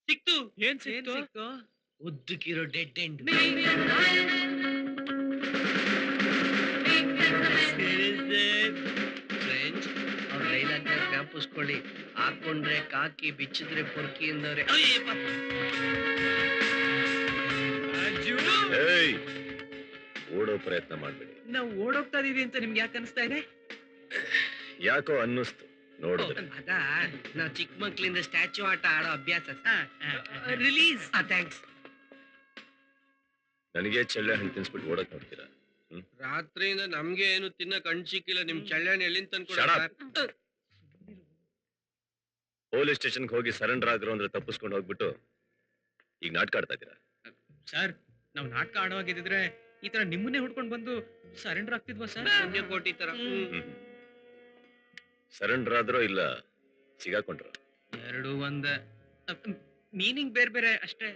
ಸಿಕ್ತು. ಏನ್ ಸಿಕ್ತು? ಉದ್ದಕ್ಕಿರೋ ಡೆಡ್ ಎಂಡ್. ಫ್ರೆಂಡ್ಸ್, ಅವ್ರ ಡೈಲಾಗ್ ಜ್ಞಾಪಿಸ್ಕೊಳ್ಳಿ. ಹಾಕೊಂಡ್ರೆ ಕಾಕಿ, ಬಿಚ್ಚಿದ್ರೆ ಪೊರ್ಕಿ ಎಂದವ್ರೆ. ಏಯ್, ಓಡೋ ಪ್ರಯತ್ನ ಮಾಡ್ಬೇಡಿ. ನಾವು ಓಡೋಗ್ತಾ ಇದೀವಿ ಅಂತ ನಿಮ್ಗೆ ಯಾಕೆ ಅನಿಸ್ತಾ ಇದೆ? ಯಾಕೋ ಅನ್ನಿಸ್ತು ನೋಡಿದ್ರೆ. ಅದ ನಾವ್ ಚಿಕ್ಕ ಮಕ್ಳಿಂದ ಸ್ಟ್ಯಾಚು ಆಟ ಆಡೋ ಅಭ್ಯಾಸ. ರಿಲೀಸ್. ಥ್ಯಾಂಕ್ಸ್. ನನಗೆ ಚೆಳ್ಳೆ ಹಣ್ಣು ತಿನ್ಸ್ಬಿಟ್ಟು ಓಡಕ್ ನೋಡ್ತೀರಾ? ರಾತ್ರಿಯಿಂದ ನಮ್ಗೆ ಏನು ತಿನ್ನಕ್ ಹಣ್ಣು ಸಿಕ್ಕಿಲ್ಲ. ನಿಮ್ ಚಳ್ಳಣ್ಣೆ ಎಲ್ಲಿಂದ ತಂದ್ಕೊಡ? Shut up. ಪೊಲೀಸ್ ಸ್ಟೇಷನ್ಗೆ ಹೋಗಿ ಸರೆಂಡರ್ ಆಗ್ರು ಅಂದ್ರೆ ತಪ್ಪಿಸ್ಕೊಂಡು ಹೋಗ್ಬಿಟ್ಟು ಈಗ ನಾಟಕ ಆಡ್ತಾ ಇದ್ದೀರಾ? ಸರ್, ನಾವು ನಾಟಕ ಆಡೋವಾಗಿದ್ರೆ ಈ ತರ ನಿಮ್ಮನ್ನೇ ಹುಡ್ಕೊಂಡು ಬಂದು ಸರೆಂಡರ್ ಆಗ್ತಿದ್ವಾ ಸರ್? ಪುಣ್ಯ ಕೋಟಿ ತರ. ಸರೆಂಡರ್ ಆದ್ರೋ ಇಲ್ಲ ಸಿಗಾಕೊಂಡ್ರು? ಎರಡು ಒಂದ ಮೀನಿಂಗ್ ಬೇರೆ ಬೇರೆ ಅಷ್ಟೇ.